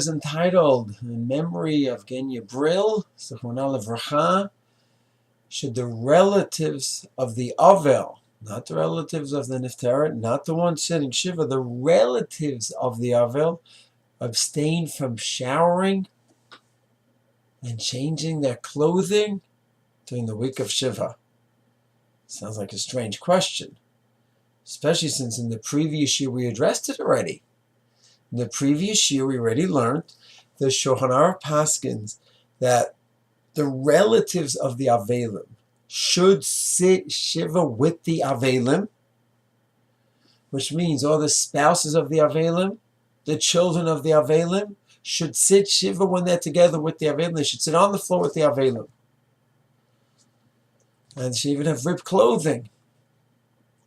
Is entitled In Memory of Genial Brill Z. Should the relatives of the Avel, not the relatives of the Nifteret, not the one sitting Shiva, the relatives of the Avel, abstain from showering and changing their clothing during the week of Shiva? Sounds like a strange question, especially since in the previous year we addressed it already. In the previous year, we already learned the Shulchan Aruch paskins that the relatives of the Availim should sit Shiva with the Availim, which means all the spouses of the Availim, the children of the Availim, should sit Shiva when they're together with the Availim. They should sit on the floor with the Availim. And should even have ripped clothing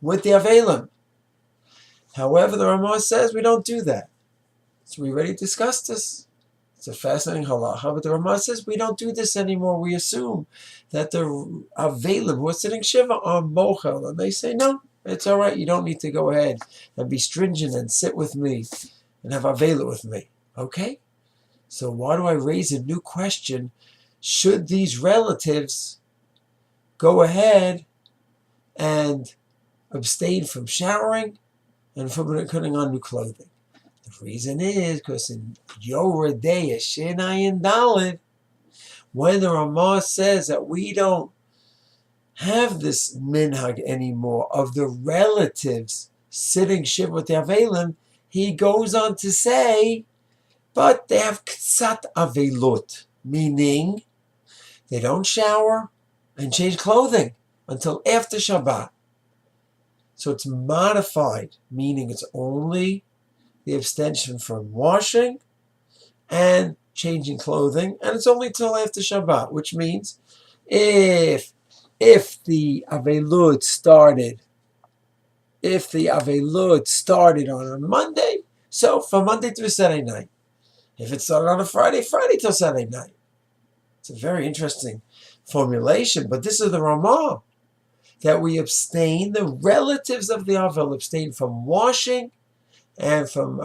with the Availim. However, the Ramah says we don't do that. So we already discussed this. It's a fascinating halacha, but the Ramah says we don't do this anymore. We assume that the Availim who are sitting Shiva are mochel, and they say, no, it's all right. You don't need to go ahead and be stringent and sit with me and have Availim with me. Okay? So why do I raise a new question? Should these relatives go ahead and abstain from showering and from putting on new clothing? The reason is because in Yoredeya Shenayin Dalid, when the Ramah says that we don't have this minhag anymore of the relatives sitting Shiva with the Availim, he goes on to say, but they have ktsat avelot, meaning they don't shower and change clothing until after Shabbat. So it's modified, meaning it's only the abstention from washing and changing clothing, and it's only till after Shabbat, which means if the Avelud started on a Monday, so from Monday to Saturday night. If it started on a Friday till Saturday night. It's a very interesting formulation, but this is the Ramah, that we abstain, the relatives of the Avel abstain from washing and from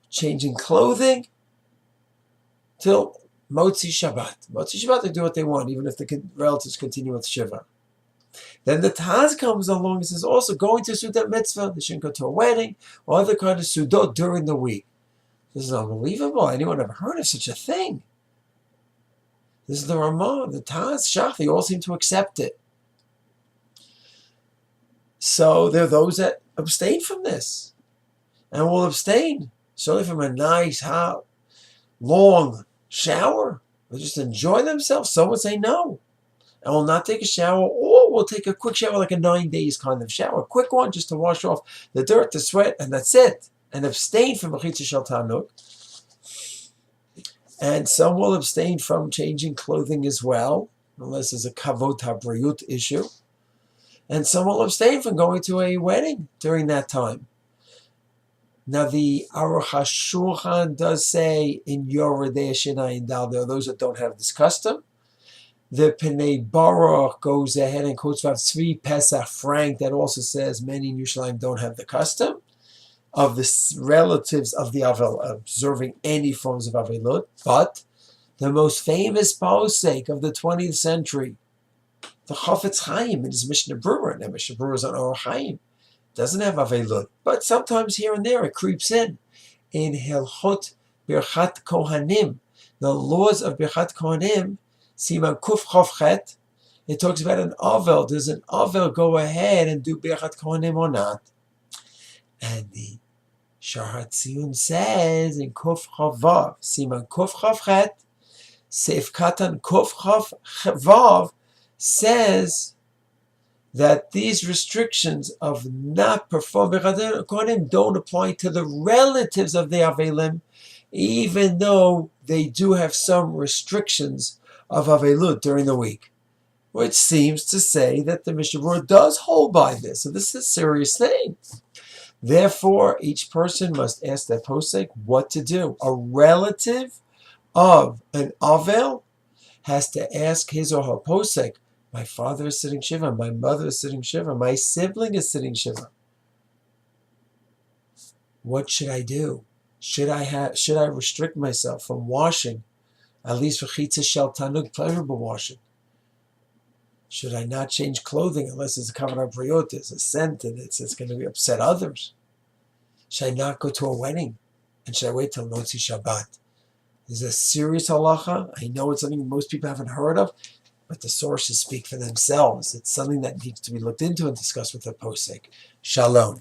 changing clothing till Motzi Shabbat. Motzi Shabbat, they do what they want, even if the relatives continue with Shiva. Then the Taz comes along and says also going to Sudat Mitzvah, they shouldn't go to a wedding, or other kind of Sudot during the week. This is unbelievable. Anyone ever heard of such a thing? This is the Ramah, the Taz, Shach, they all seem to accept it. So there are those that abstain from this. And will abstain, certainly from a nice, hot, long shower. Or just enjoy themselves. Some would say no. And will not take a shower, or will take a quick shower, like a 9 days kind of shower. A quick one, just to wash off the dirt, the sweat, and that's it. And abstain from Mechitza Shel Tanuk. And some will abstain from changing clothing as well, unless there's a Kavod HaBriyut issue. And some will abstain from going to a wedding during that time. Now the Aruch HaShulchan does say in Yoredeya Shenayin Dal, there are those that don't have this custom. The Pnei Baruch goes ahead and quotes Rav Tzvi Pesach Frank that also says many in Yerushalayim don't have the custom of the relatives of the Avel observing any forms of Avelot. But the most famous posek of the 20th century, the Chafetz Chaim in his Mishnah Berurah, and Mishnah Berurah is on Orach Chaim, doesn't have Avelot, but sometimes here and there it creeps in Hilchot Birchat Kohanim, the laws of Birchat Kohanim, Siman Kuf Chof Chet, it talks about an Avel. Does an Avel go ahead and do Birchat Kohanim or not? And the Shahar Tziyun says in Kuf Chof Vav, Siman Kuf Chof Chet, Seif Katan Kuf Chof Vav says that these restrictions of not performing Birchat Kohanim don't apply to the relatives of the Aveilim, even though they do have some restrictions of Avelut during the week, which seems to say that the Mishnah Berurah does hold by this. So this is a serious thing. Therefore, each person must ask their posek what to do. A relative of an Avel has to ask his or her posek, my father is sitting Shiva, my mother is sitting Shiva, my sibling is sitting Shiva. What should I do? Should I restrict myself from washing, at least for chitza shel tanug, pleasurable washing? Should I not change clothing unless it's a kavanah briut, there's a scent and it's going to upset others? Should I not go to a wedding? And should I wait till Motzi Shabbat? This is a serious halacha. I know it's something most people haven't heard of, but the sources speak for themselves. It's something that needs to be looked into and discussed with the posek. Shalom.